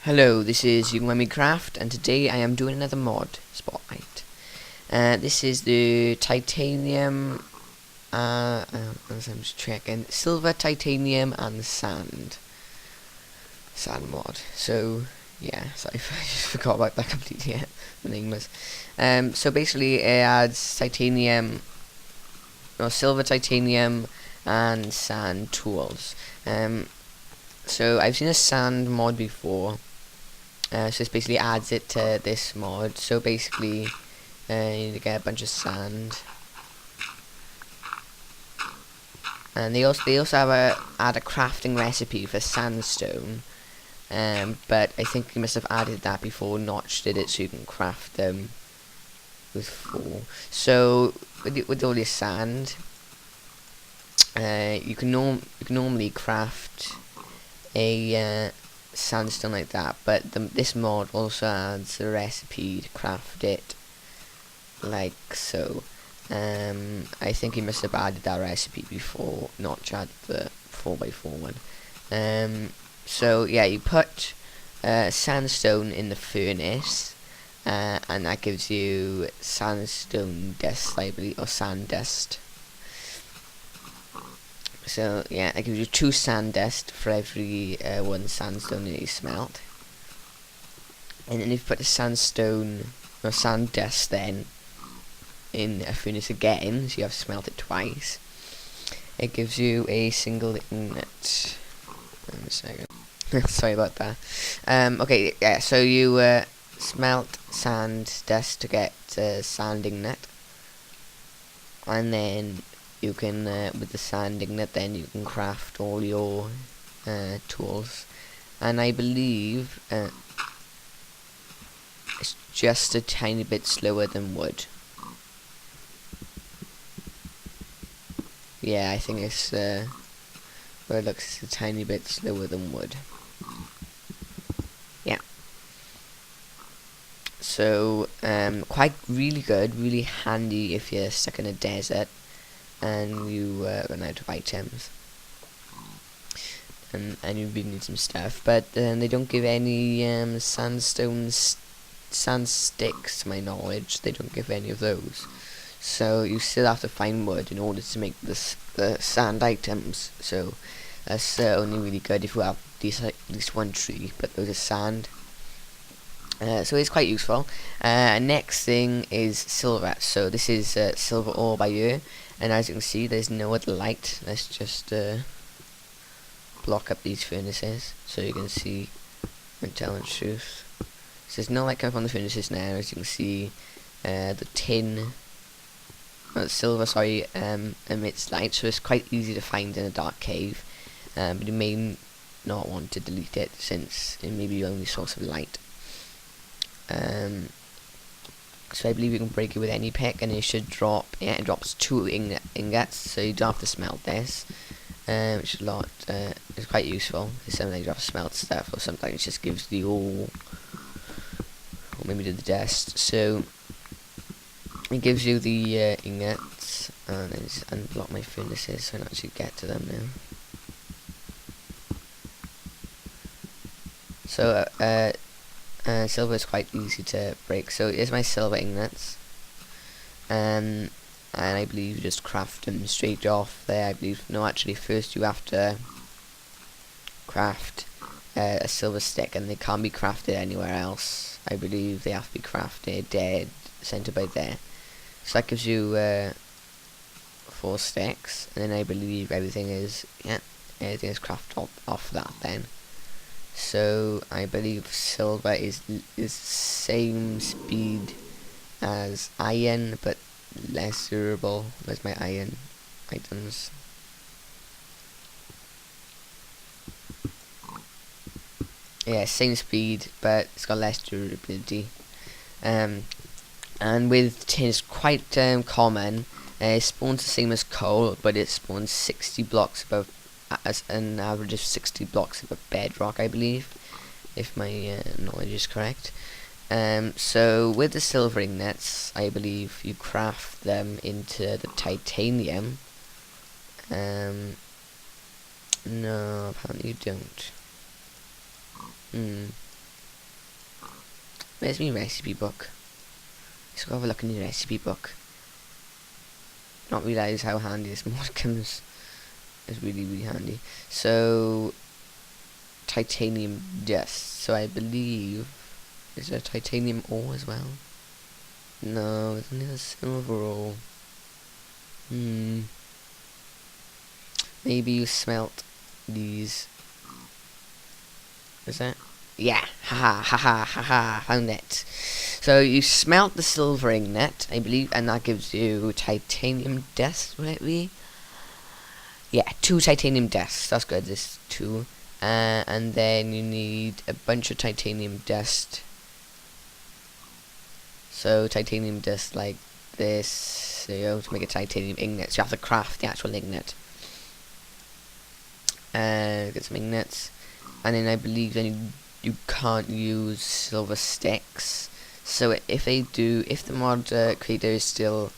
Hello, this is Craft, and today I am doing another mod spotlight. This is the titanium. I'm just checking silver, titanium, and sand mod. So yeah, sorry, I just forgot about that completely. Yeah, meaningless. So basically, it adds titanium, or silver, titanium, and sand tools. So I've seen a sand mod before. So this basically adds it to this mod. So basically, you need to get a bunch of sand, and they also have add a crafting recipe for sandstone. But I think you must have added that before Notch did it, so you can craft them with 4. So with all this sand, you can normally craft a sandstone like that, but this mod also adds a recipe to craft it like so. I think he must have added that recipe before Notch added the 4x4 one. So yeah, you put sandstone in the furnace, and that gives you sandstone dust, I believe, or sand dust. So yeah, that gives you 2 sand dust for every 1 sandstone that you smelt. And then if you put the sandstone or sand dust then in a furnace again, so you have to smelt it twice, it gives you a single ingot. Sorry about that. Okay, yeah, so you smelt sand dust to get sand ingot, and then you can, with the sand ingot, then you can craft all your tools. And I believe it's just a tiny bit slower than wood. Yeah, I think it's well, it looks a tiny bit slower than wood. Yeah. So quite really good, really handy if you're stuck in a desert and you run out of items, and you really need some stuff. But they don't give any sand sticks, to my knowledge. They don't give any of those. So you still have to find wood in order to make the sand items. So that's only really good if you have at least 1 tree, but those are sand. So it's quite useful. Next thing is silver. So this is silver ore by you, and as you can see, there's no other light. Let's just block up these furnaces so you can see and tell the truth. So there's no light coming from the furnaces now. As you can see, the silver, sorry, emits light, so it's quite easy to find in a dark cave. But you may not want to delete it since it may be your only source of light. So I believe you can break it with any pick, and it should drop. Yeah, it drops 2 ingots, so you don't have to smelt this, which is a lot. It's quite useful. Sometimes you have to smelt stuff, or sometimes it just gives the ore, or maybe the dust. So it gives you the ingots, and I just unblock my furnaces so I can actually get to them now. So silver is quite easy to break. So here's my silver ingots, and I believe you just craft them straight off there. I believe, no, actually first you have to craft a silver stick, and they can't be crafted anywhere else. I believe they have to be crafted dead center by there. So that gives you 4 sticks, and then I believe everything is crafted off that then. So I believe silver is same speed as iron, but less durable. Where's my iron items? Yeah, same speed, but it's got less durability. And with tin, it's quite common. It spawns the same as coal, but it spawns 60 blocks above, as an average of 60 blocks above bedrock, I believe, if my knowledge is correct. So with the silver ingots, I believe you craft them into the titanium. No, apparently you don't. Where's my recipe book? Let's go have a look in the recipe book. Not realise how handy this mod comes. It's really, really handy. So, titanium dust. So I believe, is there titanium ore as well? No, it's only the silver ore. Maybe you smelt these. Is that? Yeah, haha, haha, haha, found it. So you smelt the silver ingot, I believe, and that gives you titanium dust, will it be? Yeah, 2 titanium dust, that's good, there's 2. And then you need a bunch of titanium dust. So titanium dust like this, there you go, to make a titanium ingot. So you have to craft the actual ingot. Get some ingots. And then I believe then you can't use silver sticks. So if the mod creator is still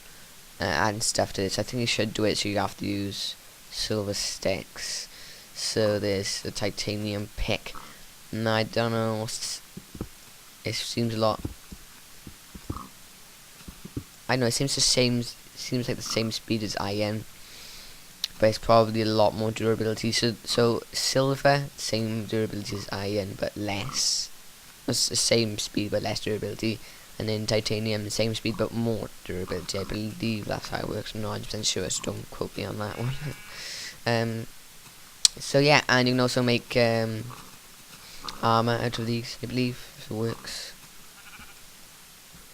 adding stuff to this, I think you should do it so you have to use silver sticks. So there's the titanium pick. Now I don't know, it seems a lot. I know it seems like the same speed as iron, but it's probably a lot more durability. So silver, same durability as iron, but less. It's the same speed but less durability. And then titanium, the same speed but more durability. I believe that's how it works. I'm not 100% sure, so don't quote me on that one. So yeah, and you can also make armor out of these, I believe, if it works.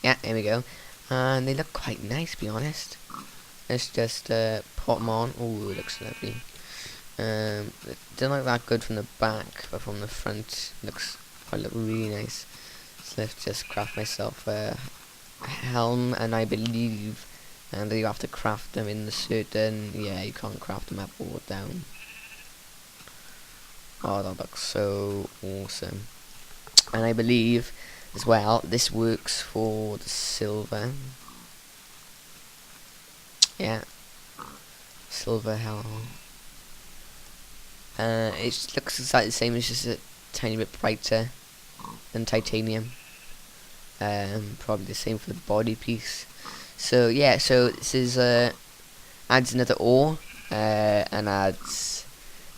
Yeah, there we go. And they look quite nice, to be honest. Let's just put them on. Oh, it looks lovely. It doesn't look that good from the back, but from the front, look really nice. So let's just craft myself a helm, and I believe that you have to craft them in the certain. Yeah, you can't craft them up or down. Oh, that looks so awesome. And I believe as well this works for the silver. Yeah, silver helm. It looks exactly the same, it's just a tiny bit brighter than titanium. Probably the same for the body piece. So yeah, so this is adds another ore and adds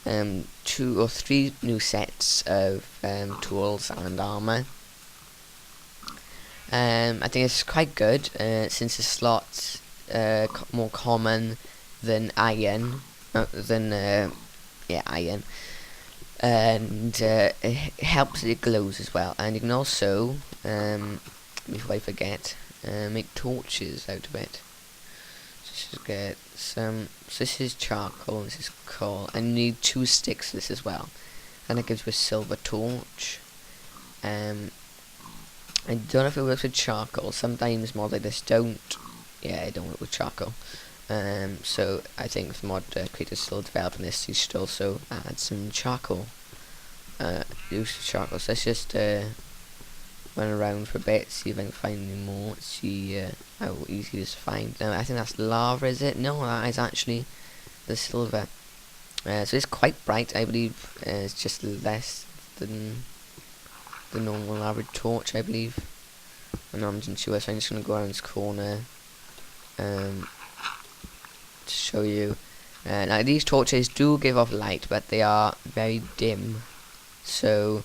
2 or 3 new sets of tools and armor. I think it's quite good since it's a lot more common than iron, iron, and it helps it glows as well. And you can also, before I forget, make torches out of it. So just get some. So this is charcoal. This is coal. And you need 2 sticks for this as well, and that gives you a silver torch. I don't know if it works with charcoal. Sometimes mods like this don't. Yeah, it don't work with charcoal. So I think if the mod creator's still developing this, he should also add some charcoal. Use charcoal. So let's just run around for a bit, see if I can find any more. See how easy it is to find. I think that's lava, is it? No, that is actually the silver. So it's quite bright. I believe it's just less than the normal average torch, I believe. I'm not sure, so I'm just going to go around this corner to show you. Now these torches do give off light, but they are very dim, so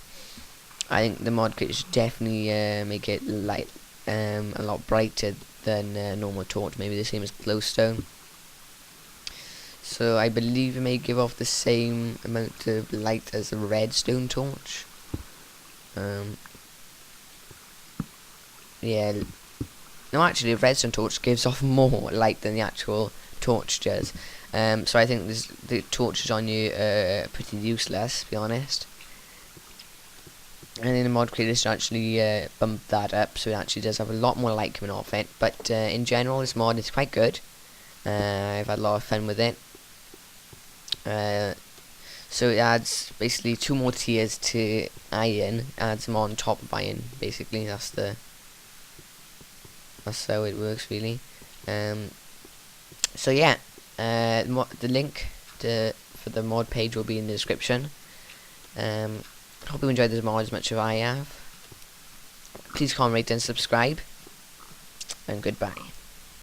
I think the mod kit should definitely make it light a lot brighter than a normal torch, maybe the same as glowstone. So I believe it may give off the same amount of light as a redstone torch. Yeah, no, actually a redstone torch gives off more light than the actual torch does. So I think the torches on you are pretty useless, to be honest. And then the mod creator should actually bump that up, so it actually does have a lot more light coming off it. But in general, this mod is quite good. I've had a lot of fun with it. So it adds basically 2 more tiers to iron, adds them on top of iron. Basically, that's how it works, really. So yeah, the link for the mod page will be in the description. Hope you enjoyed this mod as much as I have. Please comment, rate and subscribe, and goodbye.